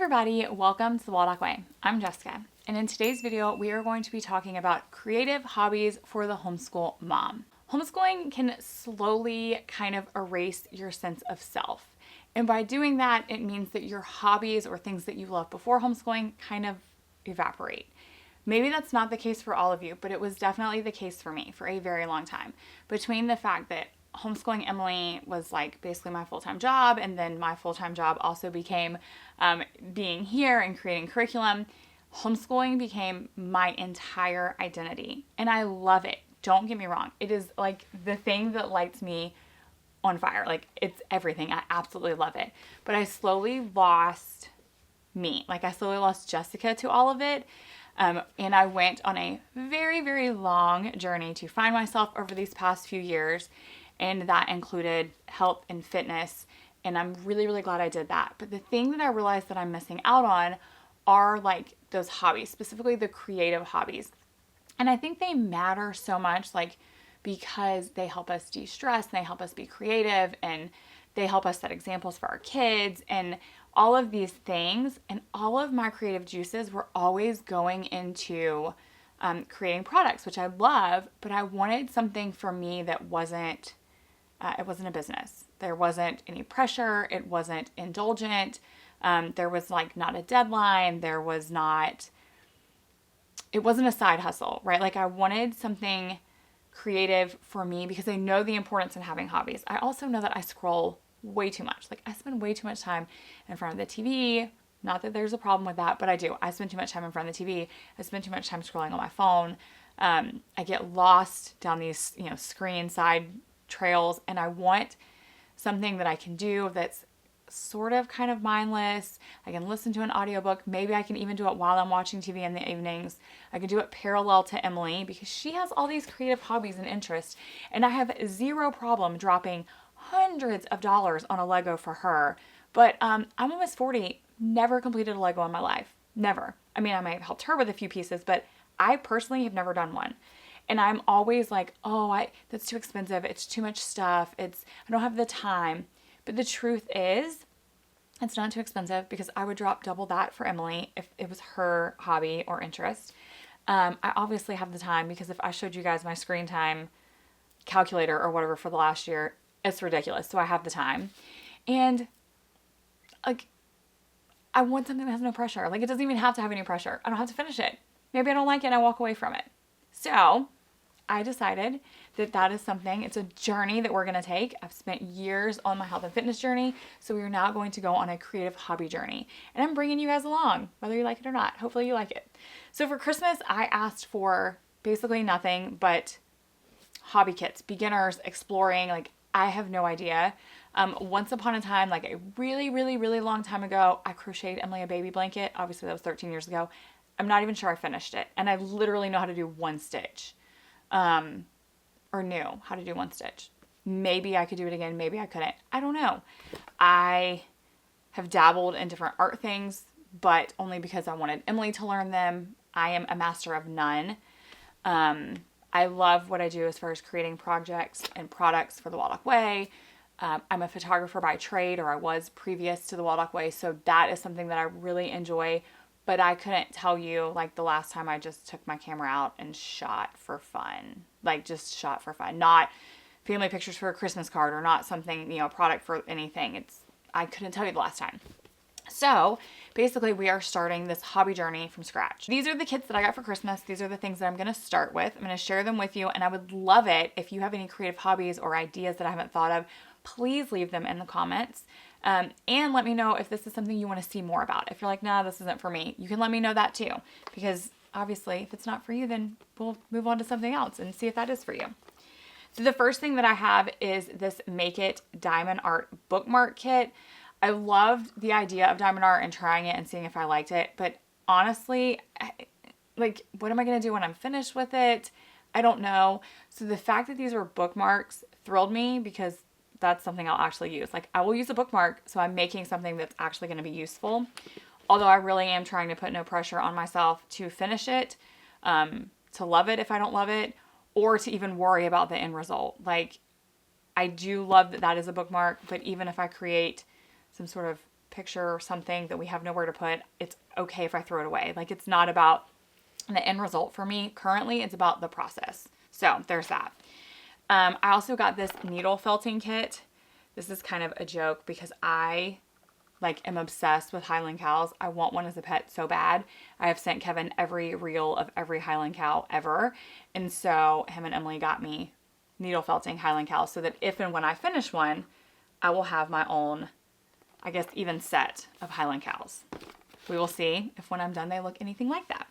everybody, welcome to the 𝐂𝐴𝐿 Way. I'm Jessica, and in today's video we are going to be talking about creative hobbies for the homeschool mom. Homeschooling can slowly kind of erase your sense of self, and by doing that it means that your hobbies or things that you loved before homeschooling kind of evaporate. Maybe that's not the case for all of you, but it was definitely the case for me for a very long time. Between the fact that homeschooling Emily was like basically my full-time job, and then my full-time job also became being here and creating curriculum, homeschooling became my entire identity, and I love it. Don't get me wrong, it is like the thing that lights me on fire. Like, it's everything. I absolutely love it. But I slowly lost me. Like, I slowly lost Jessica to all of it. And I went on a very, very long journey to find myself over these past few years. And that included health and fitness. And I'm really, really glad I did that. But the thing that I realized that I'm missing out on are like those hobbies, specifically the creative hobbies. And I think they matter so much, like, because they help us de-stress, and they help us be creative, and they help us set examples for our kids, and all of these things. And all of my creative juices were always going into creating products, which I love, but I wanted something for me that wasn't, it wasn't a business. There wasn't any pressure. It wasn't indulgent. There was like not a deadline. There was not, it wasn't a side hustle, right? Like, I wanted something creative for me because I know the importance in having hobbies. I also know that I scroll way too much. Like, I spend way too much time in front of the TV. Not that there's a problem with that, but I do. I spend too much time in front of the TV. I spend too much time scrolling on my phone. I get lost down these, screen side trails, and I want something that I can do that's sort of kind of mindless. I can listen to an audiobook. Maybe I can even do it while I'm watching TV in the evenings. I can do it parallel to Emily because she has all these creative hobbies and interests, and I have zero problem dropping hundreds of dollars on a Lego for her. But I'm almost 40, never completed a Lego in my life. Never. I mean, I might have helped her with a few pieces, but I personally have never done one. And I'm always like, oh, that's too expensive. It's too much stuff. I don't have the time. But the truth is, it's not too expensive because I would drop double that for Emily if it was her hobby or interest. I obviously have the time because if I showed you guys my screen time calculator or whatever for the last year, it's ridiculous. So I have the time. And like, I want something that has no pressure. Like, it doesn't even have to have any pressure. I don't have to finish it. Maybe I don't like it and I walk away from it. So I decided that is something, it's a journey that we're going to take. I've spent years on my health and fitness journey. So we are now going to go on a creative hobby journey. And I'm bringing you guys along, whether you like it or not. Hopefully you like it. So for Christmas, I asked for basically nothing but hobby kits, beginners, exploring. Like, I have no idea. Once upon a time, like a really, really, really long time ago, I crocheted Emily a baby blanket. Obviously, that was 13 years ago. I'm not even sure I finished it. And I literally know how to do one stitch. Or knew how to do one stitch. Maybe I could do it again. Maybe I couldn't. I don't know. I have dabbled in different art things, but only because I wanted Emily to learn them. I am a master of none. I love what I do as far as creating projects and products for the 𝐂𝐿 Way. I'm a photographer by trade, or I was previous to the 𝐂𝐿 Way, so that is something that I really enjoy. But I couldn't tell you, like, the last time I just took my camera out and shot for fun. Like, just shot for fun. Not family pictures for a Christmas card or not something, a product for anything. I couldn't tell you the last time. So basically we are starting this hobby journey from scratch. These are the kits that I got for Christmas. These are the things that I'm going to start with. I'm going to share them with you, and I would love it if you have any creative hobbies or ideas that I haven't thought of. Please leave them in the comments. And let me know if this is something you want to see more about. If you're like, nah, this isn't for me, you can let me know that too. Because obviously if it's not for you, then we'll move on to something else and see if that is for you. So the first thing that I have is this Make It Diamond Art bookmark kit. I loved the idea of diamond art and trying it and seeing if I liked it. But honestly, like, what am I going to do when I'm finished with it? I don't know. So the fact that these were bookmarks thrilled me because that's something I'll actually use. Like, I will use a bookmark, so I'm making something that's actually going to be useful. Although I really am trying to put no pressure on myself to finish it, to love it if I don't love it, or to even worry about the end result. Like, I do love that that is a bookmark, but even if I create some sort of picture or something that we have nowhere to put, it's okay if I throw it away. Like, it's not about the end result for me. Currently, it's about the process. So there's that. I also got this needle felting kit. This is kind of a joke because I am obsessed with Highland cows. I want one as a pet so bad. I have sent Kevin every reel of every Highland cow ever. And so him and Emily got me needle felting Highland cows so that if and when I finish one, I will have my own, I guess, even set of Highland cows. We will see if when I'm done they look anything like that.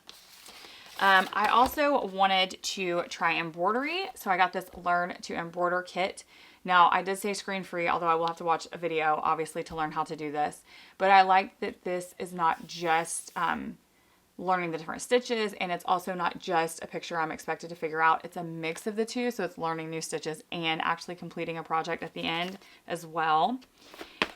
I also wanted to try embroidery. So I got this Learn to Embroider kit. Now, I did say screen free, although I will have to watch a video, obviously, to learn how to do this. But I like that this is not just learning the different stitches, and it's also not just a picture I'm expected to figure out. It's a mix of the two, so it's learning new stitches and actually completing a project at the end as well.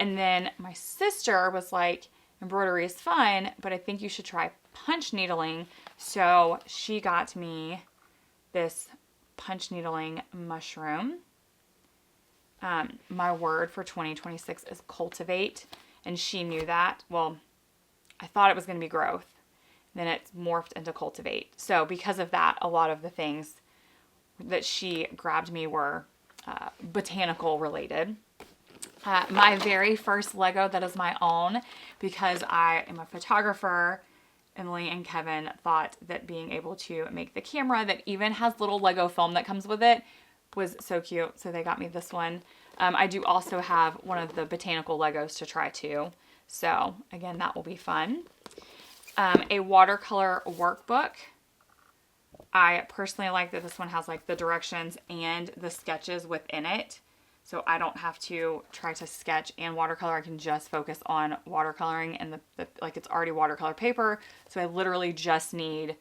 And then my sister was like, embroidery is fun, but I think you should try punch needling. So she got me this punch needling mushroom. My word for 2026 is cultivate, and she knew that. Well, I thought it was going to be growth. Then it's morphed into cultivate. So because of that, a lot of the things that she grabbed me were botanical related. My very first Lego that is my own, because I am a photographer, Emily and Kevin thought that being able to make the camera that even has little Lego film that comes with it was so cute. So they got me this one. I do also have one of the botanical Legos to try too. So again, that will be fun. A watercolor workbook. I personally like that this one has like the directions and the sketches within it. So I don't have to try to sketch and watercolor. I can just focus on watercoloring, and it's already watercolor paper. So I literally just need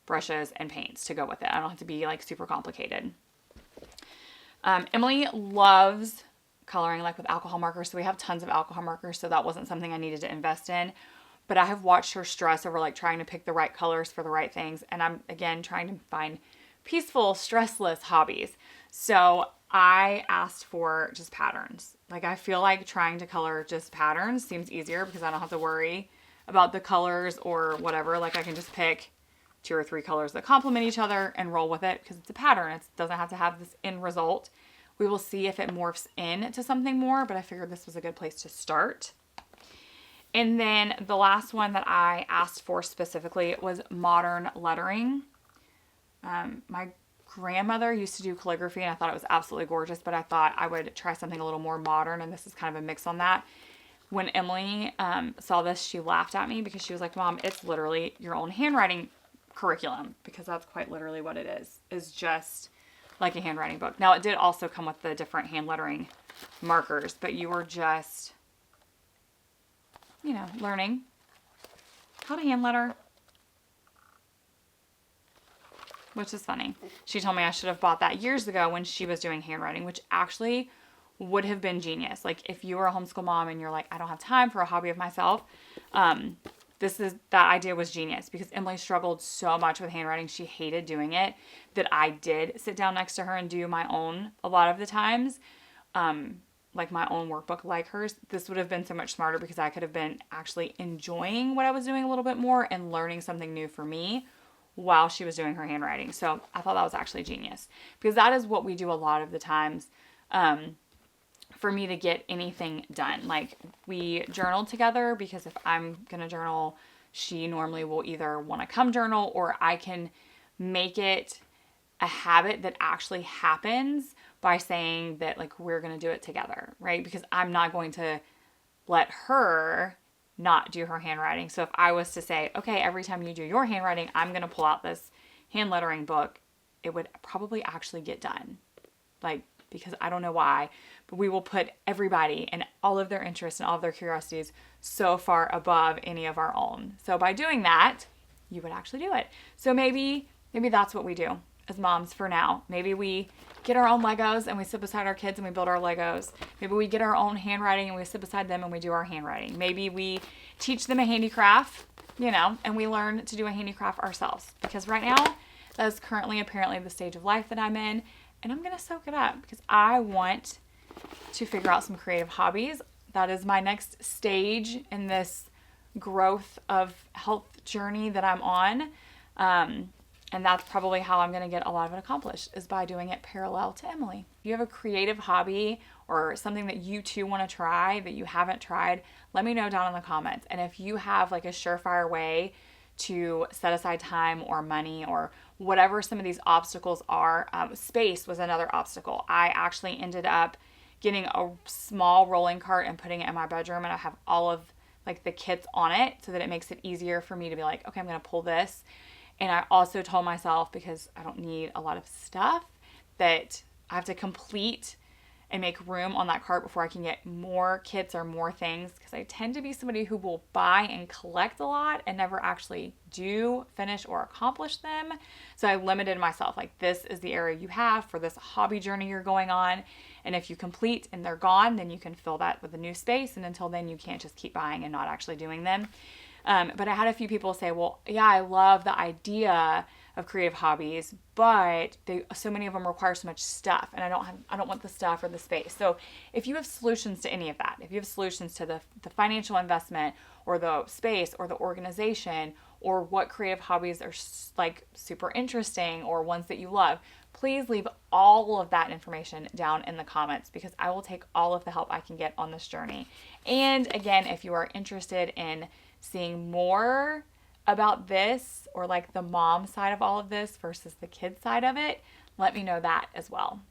brushes and paints to go with it. I don't have to be like super complicated. Emily loves coloring like with alcohol markers. So we have tons of alcohol markers. So that wasn't something I needed to invest in. But I have watched her stress over like trying to pick the right colors for the right things. And I'm again trying to find peaceful, stressless hobbies. So I asked for just patterns. Like, I feel like trying to color just patterns seems easier because I don't have to worry about the colors or whatever. Like, I can just pick 2 or 3 colors that complement each other and roll with it because it's a pattern. It doesn't have to have this end result. We will see if it morphs into something more, but I figured this was a good place to start. And then the last one that I asked for specifically was modern lettering. My grandmother used to do calligraphy, and I thought it was absolutely gorgeous, but I thought I would try something a little more modern, and this is kind of a mix on that. When Emily saw this, she laughed at me because she was like, Mom, it's literally your own handwriting curriculum, because that's quite literally what it is just like a handwriting book. Now, it did also come with the different hand lettering markers, but you were just, learning how to hand letter. Which is funny. She told me I should have bought that years ago when she was doing handwriting, which actually would have been genius. Like, if you were a homeschool mom and you're like, I don't have time for a hobby of myself, that idea was genius, because Emily struggled so much with handwriting. She hated doing it, that I did sit down next to her and do my own a lot of the times, like my own workbook like hers. This would have been so much smarter because I could have been actually enjoying what I was doing a little bit more and learning something new for me while she was doing her handwriting. So I thought that was actually genius, because that is what we do a lot of the times for me to get anything done. Like, we journal together because if I'm going to journal, she normally will either want to come journal, or I can make it a habit that actually happens by saying that, like, we're going to do it together, right? Because I'm not going to let her not do her handwriting. So if I was to say, okay, every time you do your handwriting, I'm going to pull out this hand lettering book, it would probably actually get done. Like, because I don't know why, but we will put everybody and all of their interests and all of their curiosities so far above any of our own. So by doing that, you would actually do it. So maybe that's what we do as moms for now. Maybe we get our own Legos and we sit beside our kids and we build our Legos. Maybe we get our own handwriting and we sit beside them and we do our handwriting. Maybe we teach them a handicraft, and we learn to do a handicraft ourselves. Because right now, that is currently apparently the stage of life that I'm in. And I'm going to soak it up because I want to figure out some creative hobbies That is my next stage in this growth of health journey that I'm on. And that's probably how I'm going to get a lot of it accomplished, is by doing it parallel to Emily. If you have a creative hobby or something that you too want to try that you haven't tried, let me know down in the comments. And if you have like a surefire way to set aside time or money or whatever some of these obstacles are, space was another obstacle. I actually ended up getting a small rolling cart and putting it in my bedroom, and I have all of like the kits on it so that it makes it easier for me to be like, okay, I'm going to pull this. And I also told myself, because I don't need a lot of stuff, that I have to complete and make room on that cart before I can get more kits or more things, because I tend to be somebody who will buy and collect a lot and never actually do finish or accomplish them. So I limited myself, like, this is the area you have for this hobby journey you're going on. And if you complete and they're gone, then you can fill that with a new space. And until then, you can't just keep buying and not actually doing them. But I had a few people say, well, yeah, I love the idea of creative hobbies, but so many of them require so much stuff, and I don't want the stuff or the space. So if you have solutions to any of that, if you have solutions to the financial investment or the space or the organization, or what creative hobbies are like super interesting or ones that you love, please leave all of that information down in the comments, because I will take all of the help I can get on this journey. And again, if you are interested in seeing more about this, or like the mom side of all of this versus the kid side of it, let me know that as well.